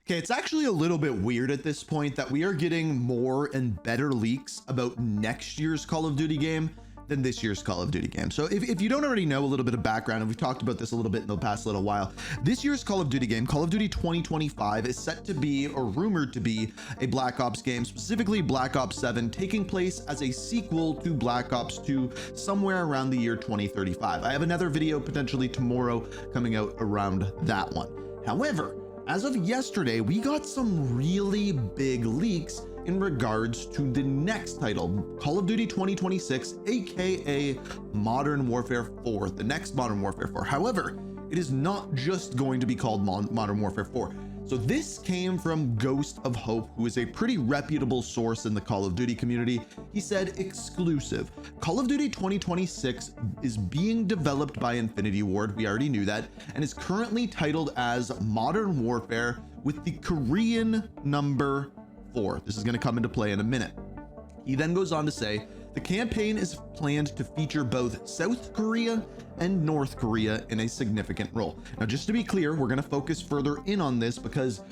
Okay, it's actually a little bit weird at this point that we are getting more and better leaks about next year's Call of Duty game than this year's Call of Duty game. So if you don't already know a little bit of background, and we've talked about this a little bit in the past little while, this year's Call of Duty game, Call of Duty 2025, is set to be, or rumored to be, a Black Ops game, specifically Black Ops 7, taking place as a sequel to Black Ops 2 somewhere around the year 2035. I have another video potentially tomorrow coming out around that one. However, as of yesterday, we got some really big leaks in regards to the next title, Call of Duty 2026, aka Modern Warfare 4, the next Modern Warfare 4. However, it is not just going to be called Modern Warfare 4. So this came from Ghost of Hope, who is a pretty reputable source in the Call of Duty community. He said, exclusive, Call of Duty 2026 is being developed by Infinity Ward, we already knew that, and is currently titled as Modern Warfare with the Korean number 4. This is going to come into play in a minute. He then goes on to say, the campaign is planned to feature both South Korea and North Korea in a significant role. Now, just to be clear, we're going to focus further in on this because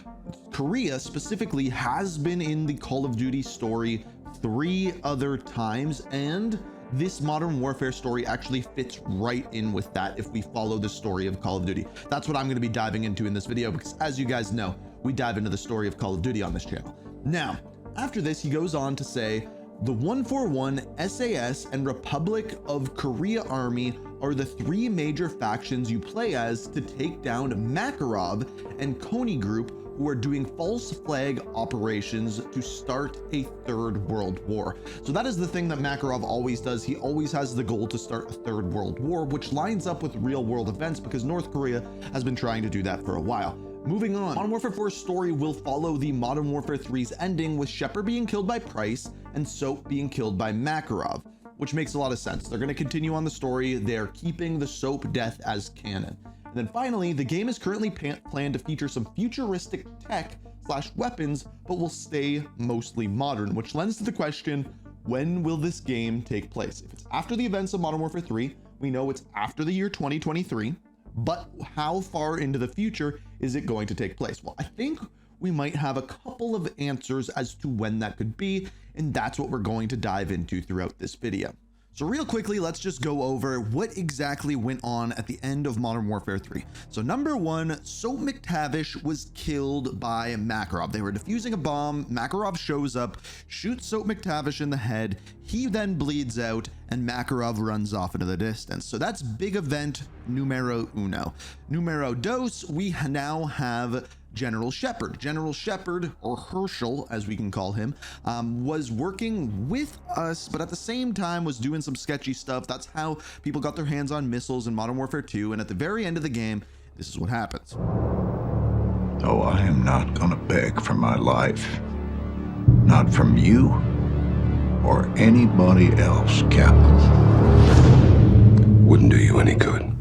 Korea specifically has been in the Call of Duty story 3 other times, and this Modern Warfare story actually fits right in with that if we follow the story of Call of Duty. That's what I'm going to be diving into in this video because, as you guys know, we dive into the story of Call of Duty on this channel. Now, after this, he goes on to say, the 141, SAS, and Republic of Korea Army are the 3 major factions you play as to take down Makarov and Kony Group, who are doing false flag operations to start a 3rd World War. So that is the thing that Makarov always does. He always has the goal to start a 3rd World War, which lines up with real world events because North Korea has been trying to do that for a while. Moving on, Modern Warfare 4's story will follow the Modern Warfare 3's ending, with Shepard being killed by Price and Soap being killed by Makarov, which makes a lot of sense. They're going to continue on the story. They're keeping the Soap death as canon. And then finally, the game is currently planned to feature some futuristic tech / weapons, but will stay mostly modern, which lends to the question, when will this game take place? If it's after the events of Modern Warfare 3, we know it's after the year 2023. But how far into the future is it going to take place? Well, I think we might have a couple of answers as to when that could be, and that's what we're going to dive into throughout this video. So real quickly, let's just go over what exactly went on at the end of Modern Warfare 3. So number 1, Soap McTavish was killed by Makarov. They were defusing a bomb. Makarov shows up, shoots Soap McTavish in the head. He then bleeds out, and Makarov runs off into the distance. So that's big event numero uno. Numero dos, we now have General Shepard. General Shepard, or Herschel as we can call him, was working with us, but at the same time was doing some sketchy stuff. That's how people got their hands on missiles in Modern Warfare 2, and at the very end of the game, this is what happens. Oh, I am not gonna beg for my life. Not from you or anybody else, Captain. Wouldn't do you any good.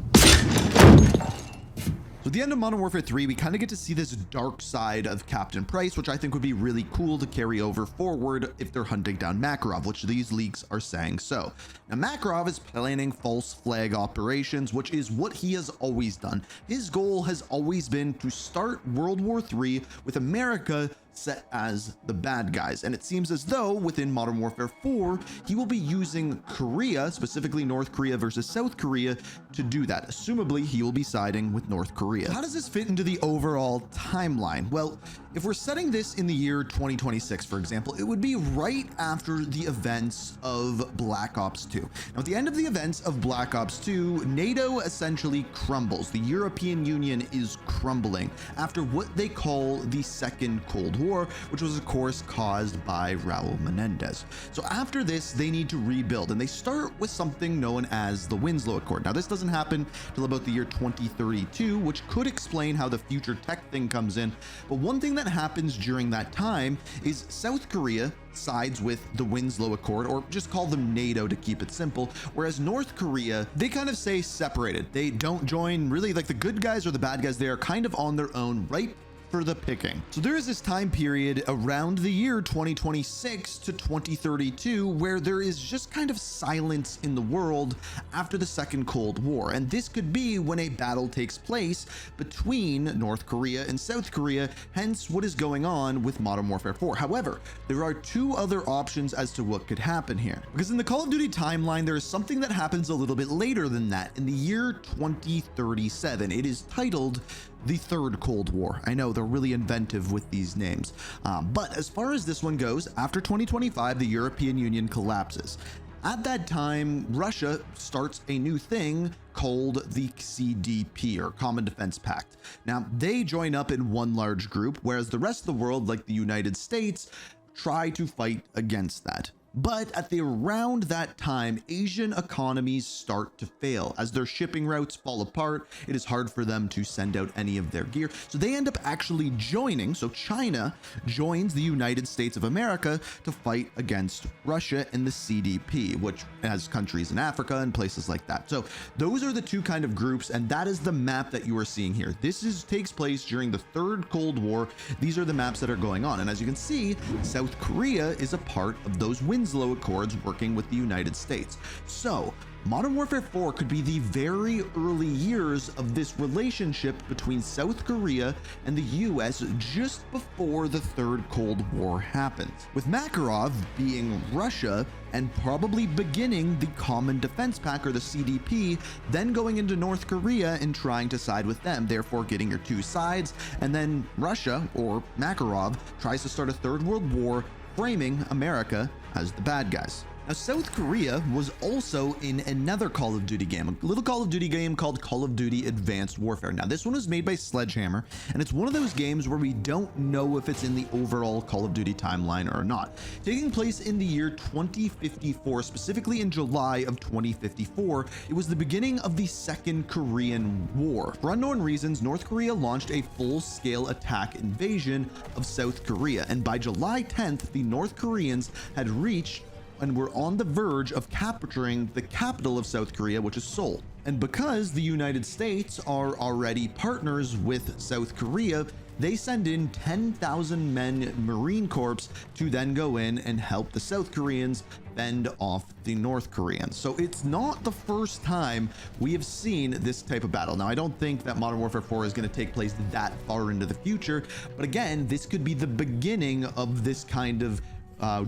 So at the end of Modern Warfare 3, we kind of get to see this dark side of Captain Price, which I think would be really cool to carry over forward if they're hunting down Makarov, which these leaks are saying so. Now, Makarov is planning false flag operations, which is what he has always done. His goal has always been to start World War III with America set as the bad guys, and it seems as though within Modern Warfare 4 he will be using Korea, specifically North Korea versus South Korea, to do that. Assumably he will be siding with North Korea. How does this fit into the overall timeline? Well, if we're setting this in the year 2026, for example, it would be right after the events of Black Ops 2. Now, at the end of the events of Black Ops 2, NATO essentially crumbles. The European Union is crumbling after what they call the Second Cold War, which was of course caused by Raul Menendez. So after this, they need to rebuild, and they start with something known as the Winslow Accord. Now, this doesn't happen till about the year 2032, which could explain how the future tech thing comes in. But one thing that happens during that time is South Korea sides with the Winslow Accord, or just call them NATO to keep it simple, whereas North Korea, they kind of stay separated. They don't join, really, like the good guys or the bad guys. They are kind of on their own right for the picking. So there is this time period around the year 2026 to 2032 where there is just kind of silence in the world after the Second Cold War. And this could be when a battle takes place between North Korea and South Korea, hence what is going on with Modern Warfare 4. However, there are two other options as to what could happen here. Because in the Call of Duty timeline, there is something that happens a little bit later than that, in the year 2037. It is titled the Third Cold War. I know they're really inventive with these names. But as far as this one goes, after 2025, the European Union collapses. At that time, Russia starts a new thing called the CDP, or Common Defense Pact. Now, they join up in one large group, whereas the rest of the world, like the United States, try to fight against that. But at around that time, Asian economies start to fail. As their shipping routes fall apart, it is hard for them to send out any of their gear. So they end up actually joining. So China joins the United States of America to fight against Russia in the CDP, which has countries in Africa and places like that. So those are the two kind of groups, and that is the map that you are seeing here. This takes place during the Third Cold War. These are the maps that are going on. And as you can see, South Korea is a part of those Winslow Accords working with the United States. So Modern Warfare 4 could be the very early years of this relationship between South Korea and the US just before the Third Cold War happens, with Makarov being Russia and probably beginning the Common Defense Pact, or the CDP, then going into North Korea and trying to side with them, therefore getting your two sides, and then Russia, or Makarov, tries to start a Third World War, framing America as the bad guys. Now, South Korea was also in another Call of Duty game, a little Call of Duty game called Call of Duty Advanced Warfare. Now, this one was made by Sledgehammer, and it's one of those games where we don't know if it's in the overall Call of Duty timeline or not. Taking place in the year 2054, specifically in July of 2054, it was the beginning of the Second Korean War. For unknown reasons, North Korea launched a full-scale attack invasion of South Korea, and by July 10th, the North Koreans had reached and were on the verge of capturing the capital of South Korea, which is Seoul. And because the United States are already partners with South Korea, they send in 10,000 men Marine Corps to then go in and help the South Koreans fend off the North Koreans. So it's not the first time we have seen this type of battle. Now, I don't think that Modern Warfare 4 is going to take place that far into the future, but again, this could be the beginning of this kind of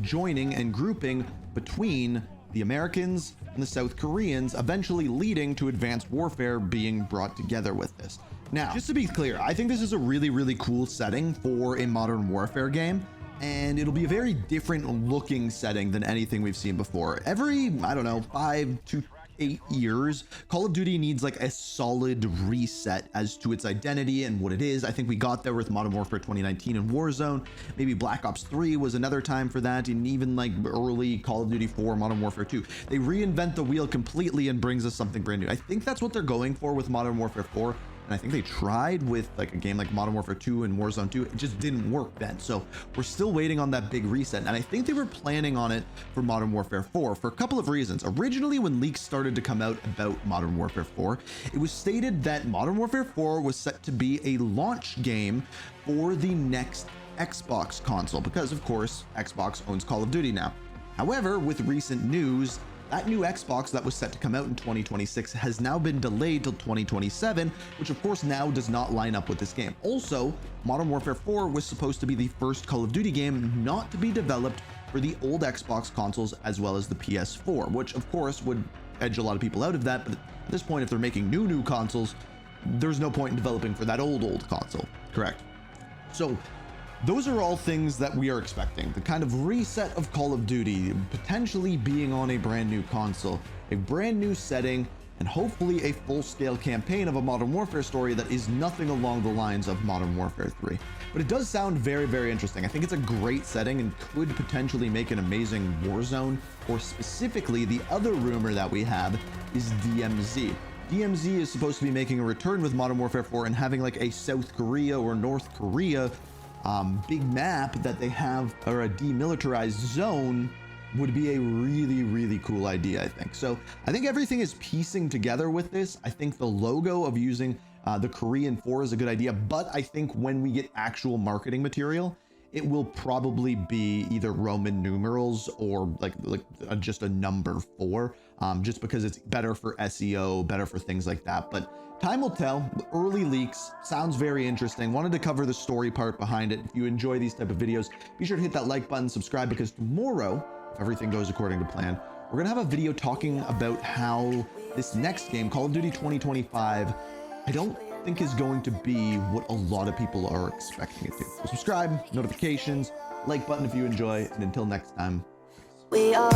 joining and grouping between the Americans and the South Koreans, eventually leading to advanced warfare being brought together with this. Now, just to be clear, I think this is a really, really cool setting for a Modern Warfare game, and it'll be a very different looking setting than anything we've seen before. Every, I don't know, 5 to 8 years, Call of Duty needs like a solid reset as to its identity and what it is. I think we got there with Modern Warfare 2019 and Warzone. Maybe Black Ops 3 was another time for that, and even like early Call of Duty 4, Modern Warfare 2. They reinvent the wheel completely and brings us something brand new. I think that's what they're going for with Modern Warfare 4. And I think they tried with like a game like Modern Warfare 2 and Warzone 2. It just didn't work then. So we're still waiting on that big reset. And I think they were planning on it for Modern Warfare 4 for a couple of reasons. Originally, when leaks started to come out about Modern Warfare 4, it was stated that Modern Warfare 4 was set to be a launch game for the next Xbox console, because of course, Xbox owns Call of Duty now. However, with recent news, that new Xbox that was set to come out in 2026 has now been delayed till 2027, which of course now does not line up with this game. Also, Modern Warfare 4 was supposed to be the first Call of Duty game not to be developed for the old Xbox consoles as well as the PS4, which of course would edge a lot of people out of that. But at this point, if they're making new consoles, there's no point in developing for that old console, correct? So those are all things that we are expecting. The kind of reset of Call of Duty, potentially being on a brand new console, a brand new setting, and hopefully a full-scale campaign of a Modern Warfare story that is nothing along the lines of Modern Warfare 3. But it does sound very, very interesting. I think it's a great setting and could potentially make an amazing Warzone, or specifically the other rumor that we have is DMZ. DMZ is supposed to be making a return with Modern Warfare 4 and having like a South Korea or North Korea big map that they have, or a demilitarized zone, would be a really, really cool idea, I think. So I think everything is piecing together with this. I think the logo of using The Korean 4 is a good idea, but I think when we get actual marketing material, it will probably be either Roman numerals or just a number 4, just because it's better for SEO, better for things like that. But time will tell. Early leaks sounds very interesting. Wanted to cover the story part behind it. If you enjoy these type of videos, be sure to hit that like button, subscribe, because tomorrow, if everything goes according to plan, we're gonna have a video talking about how this next game, Call of Duty 2025, I don't think is going to be what a lot of people are expecting it to. So subscribe, notifications, like button if you enjoy, and until next time. We are